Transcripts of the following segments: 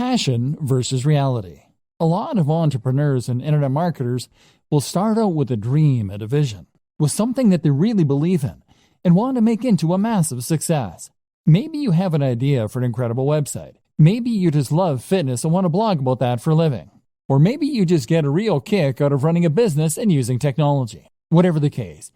Passion versus reality. A lot of entrepreneurs and internet marketers will start out with a dream and a vision, with something that they really believe in and want to make into a massive success. Maybe you have an idea for an incredible website. Maybe you just love fitness and want to blog about that for a living. Or maybe you just get a real kick out of running a business and using technology. Whatever the case,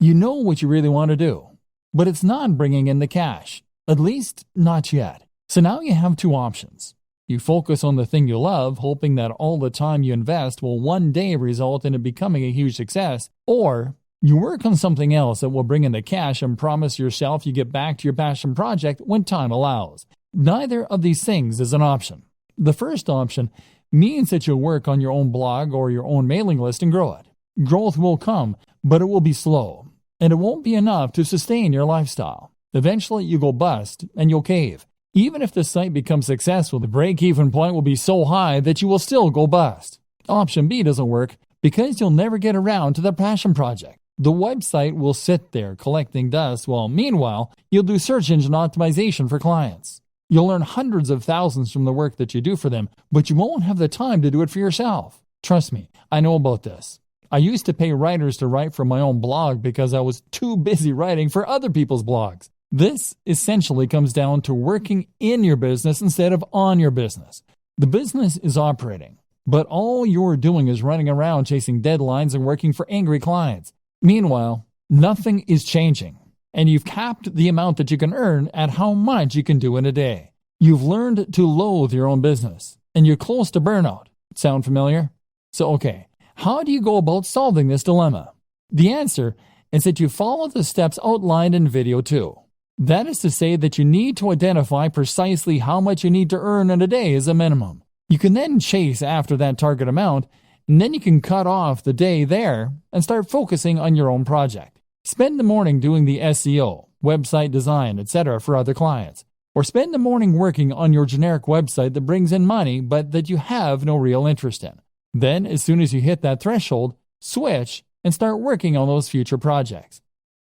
you know what you really want to do, but it's not bringing in the cash, at least not yet. So now you have two options. You focus on the thing you love, hoping that all the time you invest will one day result in it becoming a huge success, or you work on something else that will bring in the cash and promise yourself you get back to your passion project when time allows. Neither of these things is an option. The first option means that you'll work on your own blog or your own mailing list and grow it. Growth will come, but it will be slow, and it won't be enough to sustain your lifestyle. Eventually, you go bust and you'll cave. Even if the site becomes successful, the break-even point will be so high that you will still go bust. Option B doesn't work because you'll never get around to the passion project. The website will sit there collecting dust while meanwhile, you'll do search engine optimization for clients. You'll earn hundreds of thousands from the work that you do for them, but you won't have the time to do it for yourself. Trust me, I know about this. I used to pay writers to write for my own blog because I was too busy writing for other people's blogs. This essentially comes down to working in your business instead of on your business. The business is operating, but all you're doing is running around chasing deadlines and working for angry clients. Meanwhile, nothing is changing, and you've capped the amount that you can earn at how much you can do in a day. You've learned to loathe your own business, and you're close to burnout. Sound familiar? So, okay, how do you go about solving this dilemma? The answer is that you follow the steps outlined in video 2. That is to say that you need to identify precisely how much you need to earn in a day as a minimum. You can then chase after that target amount, and then you can cut off the day there and start focusing on your own project. Spend the morning doing the SEO, website design, etc. for other clients. Or spend the morning working on your generic website that brings in money but that you have no real interest in. Then, as soon as you hit that threshold, switch and start working on those future projects.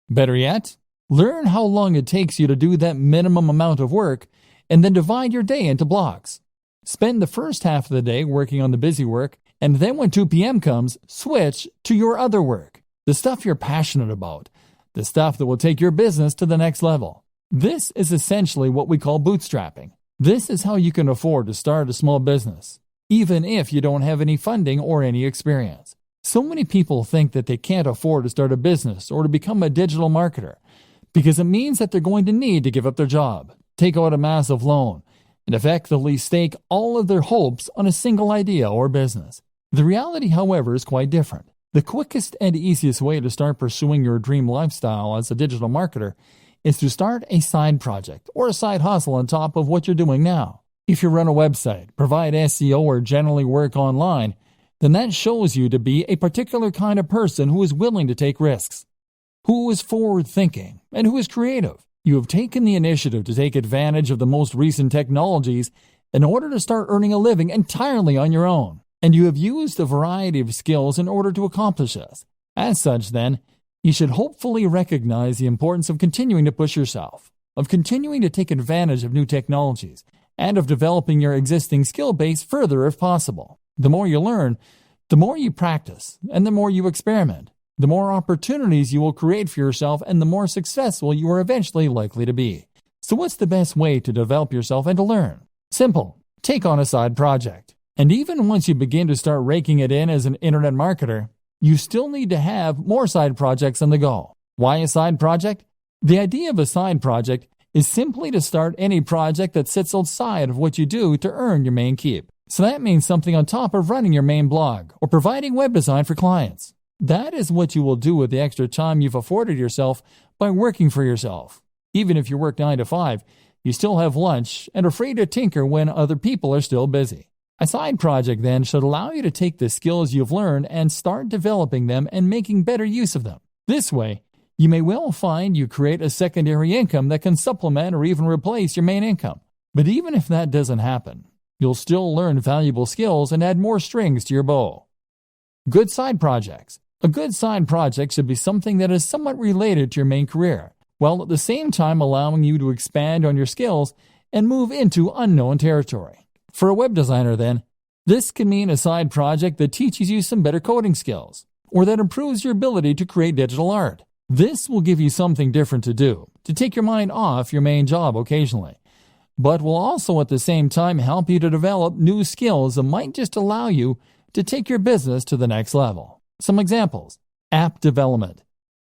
Better yet, learn how long it takes you to do that minimum amount of work and then divide your day into blocks. Spend the first half of the day working on the busy work, and then when 2 p.m. comes, switch to your other work, the stuff you're passionate about, the stuff that will take your business to the next level. This is essentially what we call bootstrapping. This is how you can afford to start a small business, even if you don't have any funding or any experience. So many people think that they can't afford to start a business or to become a digital marketer, because it means that they're going to need to give up their job, take out a massive loan, and effectively stake all of their hopes on a single idea or business. The reality, however, is quite different. The quickest and easiest way to start pursuing your dream lifestyle as a digital marketer is to start a side project or a side hustle on top of what you're doing now. If you run a website, provide SEO, or generally work online, then that shows you to be a particular kind of person who is willing to take risks, who is forward-thinking, and who is creative. You have taken the initiative to take advantage of the most recent technologies in order to start earning a living entirely on your own, and you have used a variety of skills in order to accomplish this. As such, then, you should hopefully recognize the importance of continuing to push yourself, of continuing to take advantage of new technologies, and of developing your existing skill base further if possible. The more you learn, the more you practice, and the more you experiment, the more opportunities you will create for yourself and the more successful you are eventually likely to be. So what's the best way to develop yourself and to learn? Simple. Take on a side project. And even once you begin to start raking it in as an internet marketer, you still need to have more side projects on the go. Why a side project? The idea of a side project is simply to start any project that sits outside of what you do to earn your main keep. So that means something on top of running your main blog or providing web design for clients. That is what you will do with the extra time you've afforded yourself by working for yourself. Even if you work 9 to 5, you still have lunch and are free to tinker when other people are still busy. A side project then should allow you to take the skills you've learned and start developing them and making better use of them. This way, you may well find you create a secondary income that can supplement or even replace your main income. But even if that doesn't happen, you'll still learn valuable skills and add more strings to your bow. Good side projects. A good side project should be something that is somewhat related to your main career, while at the same time allowing you to expand on your skills and move into unknown territory. For a web designer, then, this can mean a side project that teaches you some better coding skills, or that improves your ability to create digital art. This will give you something different to do, to take your mind off your main job occasionally, but will also at the same time help you to develop new skills that might just allow you to take your business to the next level. Some examples: app development.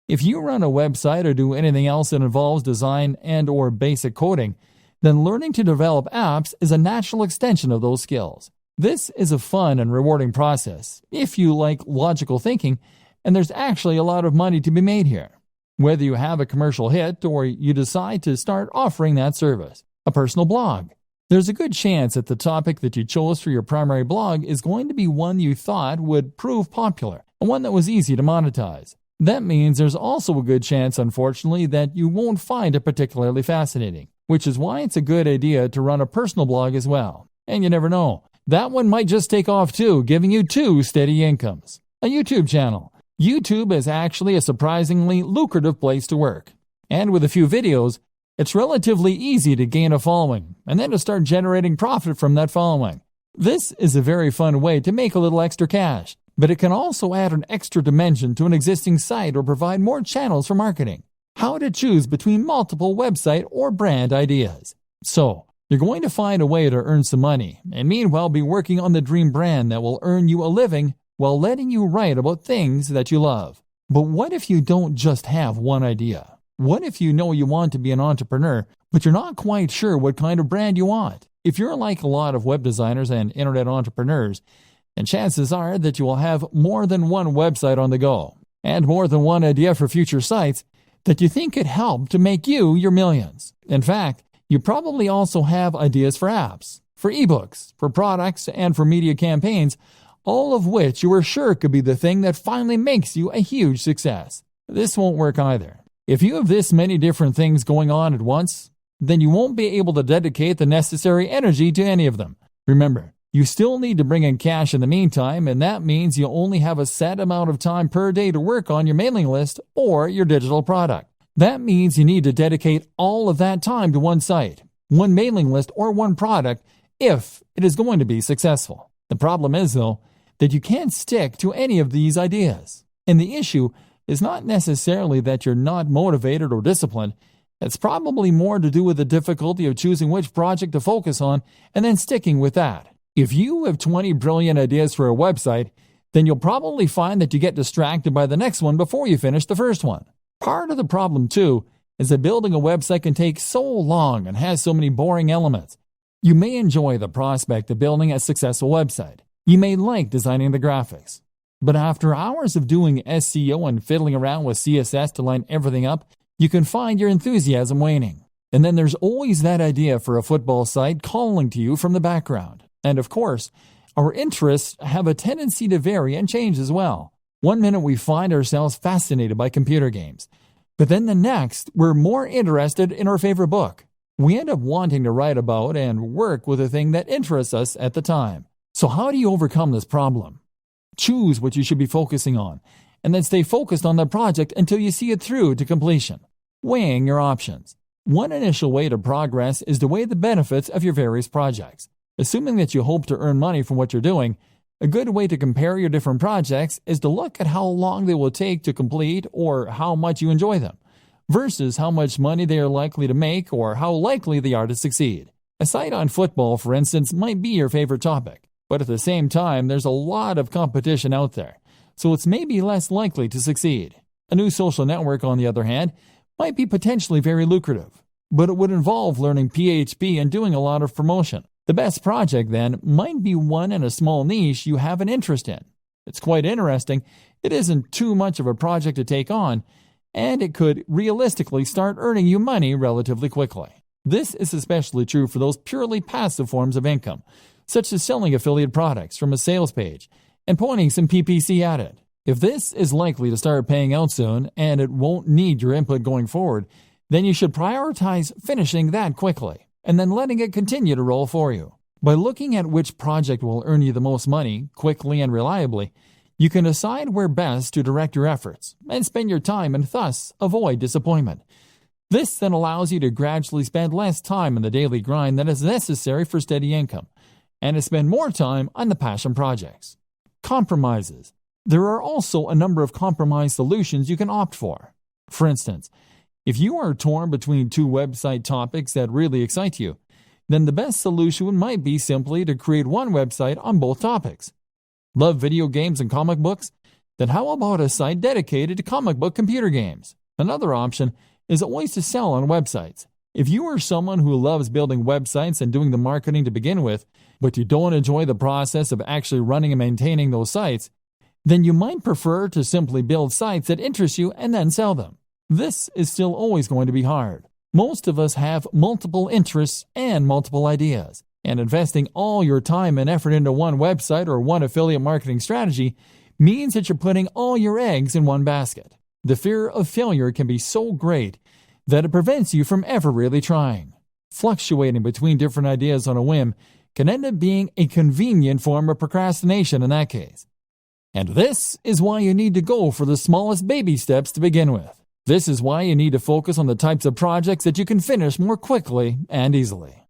If you run a website or do anything else that involves design and/or basic coding, then learning to develop apps is a natural extension of those skills. This is a fun and rewarding process if you like logical thinking, and there's actually a lot of money to be made here, whether you have a commercial hit or you decide to start offering that service. A personal blog. There's a good chance that the topic that you chose for your primary blog is going to be one you thought would prove popular, and one that was easy to monetize. That means there's also a good chance, unfortunately, that you won't find it particularly fascinating, which is why it's a good idea to run a personal blog as well. And you never know, that one might just take off too, giving you 2 steady incomes. A YouTube channel. YouTube is actually a surprisingly lucrative place to work. And with a few videos, it's relatively easy to gain a following, and then to start generating profit from that following. This is a very fun way to make a little extra cash, but it can also add an extra dimension to an existing site or provide more channels for marketing. How to choose between multiple website or brand ideas. So, you're going to find a way to earn some money, and meanwhile be working on the dream brand that will earn you a living while letting you write about things that you love. But what if you don't just have one idea? What if you know you want to be an entrepreneur, but you're not quite sure what kind of brand you want? If you're like a lot of web designers and internet entrepreneurs, then chances are that you will have more than one website on the go, and more than one idea for future sites that you think could help to make you your millions. In fact, you probably also have ideas for apps, for ebooks, for products, and for media campaigns, all of which you are sure could be the thing that finally makes you a huge success. This won't work either. If you have this many different things going on at once, then you won't be able to dedicate the necessary energy to any of them. Remember, you still need to bring in cash in the meantime, and that means you only have a set amount of time per day to work on your mailing list or your digital product. That means you need to dedicate all of that time to one site, one mailing list, or one product if it is going to be successful. The problem is, though, that you can't stick to any of these ideas. And the issue is not necessarily that you're not motivated or disciplined. It's probably more to do with the difficulty of choosing which project to focus on and then sticking with that. If you have 20 brilliant ideas for a website, then you'll probably find that you get distracted by the next one before you finish the first one. Part of the problem, too, is that building a website can take so long and has so many boring elements. You may enjoy the prospect of building a successful website. You may like designing the graphics. But after hours of doing SEO and fiddling around with CSS to line everything up, you can find your enthusiasm waning. And then there's always that idea for a football site calling to you from the background. And of course, our interests have a tendency to vary and change as well. One minute we find ourselves fascinated by computer games, but then the next we're more interested in our favorite book. We end up wanting to write about and work with the thing that interests us at the time. So how do you overcome this problem? Choose what you should be focusing on, and then stay focused on the project until you see it through to completion. Weighing your options. One initial way to progress is to weigh the benefits of your various projects. Assuming that you hope to earn money from what you're doing, a good way to compare your different projects is to look at how long they will take to complete or how much you enjoy them, versus how much money they are likely to make or how likely they are to succeed. A site on football, for instance, might be your favorite topic. But at the same time, there's a lot of competition out there, so it's maybe less likely to succeed. A new social network, on the other hand, might be potentially very lucrative, but it would involve learning PHP and doing a lot of promotion. The best project, then, might be one in a small niche you have an interest in. It's quite interesting, it isn't too much of a project to take on, and it could realistically start earning you money relatively quickly. This is especially true for those purely passive forms of income, such as selling affiliate products from a sales page and pointing some PPC at it. If this is likely to start paying out soon and it won't need your input going forward, then you should prioritize finishing that quickly and then letting it continue to roll for you. By looking at which project will earn you the most money, quickly and reliably, you can decide where best to direct your efforts and spend your time and thus avoid disappointment. This then allows you to gradually spend less time in the daily grind than is necessary for steady income. and to spend more time on the passion projects. Compromises. There are also a number of compromise solutions you can opt for. For instance, if you are torn between two website topics that really excite you, then the best solution might be simply to create one website on both topics. Love video games and comic books? Then how about a site dedicated to comic book computer games? Another option is always to sell on websites. If you are someone who loves building websites and doing the marketing to begin with, but you don't enjoy the process of actually running and maintaining those sites, then you might prefer to simply build sites that interest you and then sell them. This is still always going to be hard. Most of us have multiple interests and multiple ideas, and investing all your time and effort into one website or one affiliate marketing strategy means that you're putting all your eggs in one basket. The fear of failure can be so great that it prevents you from ever really trying. Fluctuating between different ideas on a whim can end up being a convenient form of procrastination in that case. And this is why you need to go for the smallest baby steps to begin with. This is why you need to focus on the types of projects that you can finish more quickly and easily.